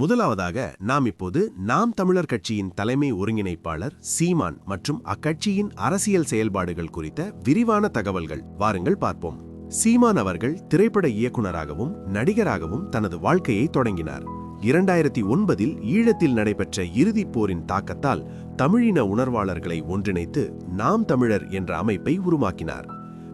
முதலாவதாக நாம் இப்போது நாம் தமிழர் கட்சியின் தலைமை ஒருங்கிணைப்பாளர் சீமான் மற்றும் அக்கட்சியின் அரசியல் செயல்பாடுகள் குறித்த விரிவான தகவல்கள் வாருங்கள் பார்ப்போம். சீமான் அவர்கள் திரைப்பட இயக்குனராகவும் நடிகராகவும் தனது வாழ்க்கையை தொடங்கினார். 2009இல் ஈழத்தில் நடைபெற்ற இறுதிப் போரின் தாக்கத்தால் தமிழின உணர்வாளர்களை ஒன்றிணைத்து நாம் தமிழர் என்ற அமைப்பை உருவாக்கினார்.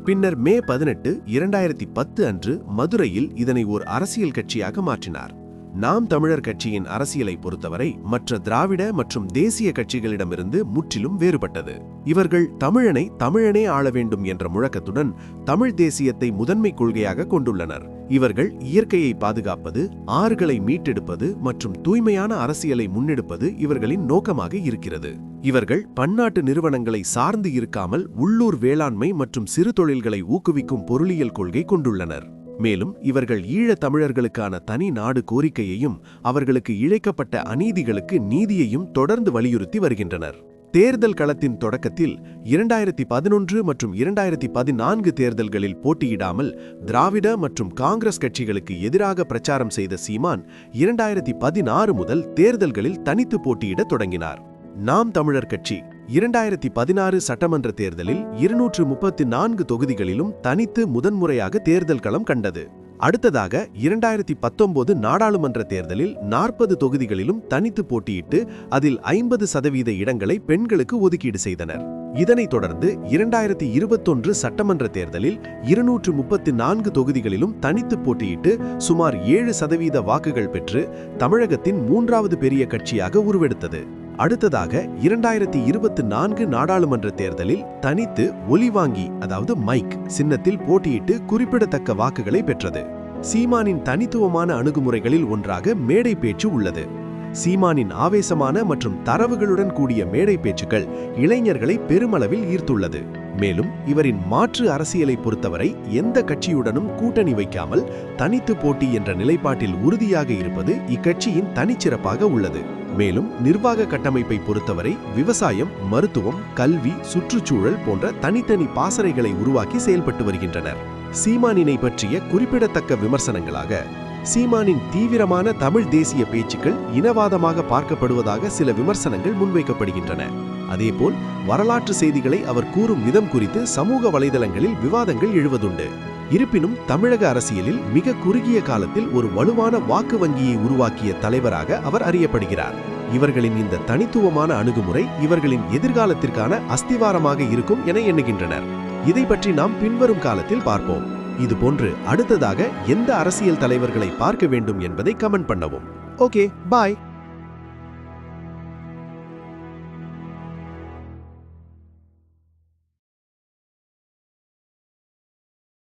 பின்னர் மே 18, 2010 அன்று மதுரையில் இதனை ஒரு அரசியல் கட்சியாக மாற்றினார். நாம் தமிழர் கட்சியின் அரசியலை பொறுத்தவரை மற்ற திராவிட மற்றும் தேசிய கட்சிகளிடமிருந்து முற்றிலும் வேறுபட்டது. இவர்கள் தமிழனே ஆள வேண்டும் என்ற முழக்கத்துடன் தமிழ் தேசியத்தை முதன்மை கொள்கையாக கொண்டுள்ளனர். இவர்கள் இயற்கையை பாதுகாப்பது, ஆறுகளை மீட்டெடுப்பது மற்றும் தூய்மையான அரசியலை முன்னெடுப்பது இவர்களின் நோக்கமாக இருக்கிறது. இவர்கள் பன்னாட்டு நிறுவனங்களை சார்ந்து இருக்காமல் உள்ளூர் வேளாண்மை மற்றும் சிறு தொழில்களை ஊக்குவிக்கும் பொருளியல் கொள்கை கொண்டுள்ளனர். மேலும் இவர்கள் ஈழத் தமிழர்களுக்கான தனி நாடு கோரிக்கையையும் அவர்களுக்கு இழைக்கப்பட்ட அநீதிகளுக்கு நீதியையும் தொடர்ந்து வலியுறுத்தி வருகின்றனர். தேர்தல் களத்தின் தொடக்கத்தில் 2011 மற்றும் 2014 தேர்தல்களில் போட்டியிடாமல் திராவிட மற்றும் காங்கிரஸ் கட்சிகளுக்கு எதிராக பிரச்சாரம் செய்த சீமான் 2016 முதல் தேர்தல்களில் தனித்து போட்டியிடத் தொடங்கினார். நாம் தமிழர் கட்சி 2016 சட்டமன்ற தேர்தலில் 234 தொகுதிகளிலும் தனித்து முதன்முறையாக தேர்தல் களம் கண்டது. அடுத்ததாக 2019 நாடாளுமன்ற தேர்தலில் 40 தொகுதிகளிலும் தனித்து போட்டியிட்டு அதில் 50% இடங்களை பெண்களுக்கு ஒதுக்கீடு செய்தனர். இதனைத் தொடர்ந்து 2021 சட்டமன்ற தேர்தலில் 234 தொகுதிகளிலும் தனித்து போட்டியிட்டு சுமார் 7% வாக்குகள் பெற்று தமிழகத்தின் 3வது பெரிய கட்சியாக உருவெடுத்தது. அடுத்ததாக 2024 நாடாளுமன்ற தேர்தலில் தனித்து ஒலிவாங்கி அதாவது மைக் சின்னத்தில் போட்டியிட்டு குறிப்பிடத்தக்க வாக்குகளை பெற்றது. சீமானின் தனித்துவமான அணுகுமுறைகளில் ஒன்றாக மேடை பேச்சு உள்ளது. சீமானின் ஆவேசமான மற்றும் தரவுகளுடன் கூடிய மேடை பேச்சுக்கள் இளைஞர்களை பெருமளவில் ஈர்த்துள்ளது. மேலும் இவரின் மாற்று அரசியலை பொறுத்தவரை எந்த கட்சியுடனும் கூட்டணி வைக்காமல் தனித்து போட்டி என்ற நிலைப்பாட்டில் உறுதியாக இருப்பது இக்கட்சியின் தனிச்சிறப்பாக உள்ளது. மேலும் நிர்வாக கட்டமைப்பை பொறுத்தவரை விவசாயம், மருத்துவம், கல்வி, சுற்றுச்சூழல் போன்ற தனித்தனி பாசறைகளை உருவாக்கி செயல்பட்டு வருகின்றனர். சீமானினை பற்றிய குறிப்பிடத்தக்க விமர்சனங்களாக சீமானின் தீவிரமான தமிழ் தேசிய பேச்சுக்கள் இனவாதமாக பார்க்கப்படுவதாக சில விமர்சனங்கள் முன்வைக்கப்படுகின்றன. அதேபோல் வரலாற்று செய்திகளை அவர் கூறும் விதம் குறித்து சமூக வலைதளங்களில் விவாதங்கள் எழுவதுண்டு. இருப்பினும் தமிழக அரசியலில் மிக குறுகிய காலத்தில் ஒரு வலுவான வாக்கு வங்கியை உருவாக்கிய தலைவராக அவர் அறியப்படுகிறார். இவர்களின் இந்த தனித்துவமான அணுகுமுறை இவர்களின் எதிர்காலத்திற்கான அஸ்திவாரமாக இருக்கும் என எண்ணுகின்றனர். இதை பற்றி நாம் பின்வரும் காலத்தில் பார்ப்போம். இதுபோன்று அடுத்ததாக எந்த அரசியல் தலைவர்களை பார்க்க வேண்டும் என்பதை கமெண்ட் பண்ணவும். ஓகே, பாய்.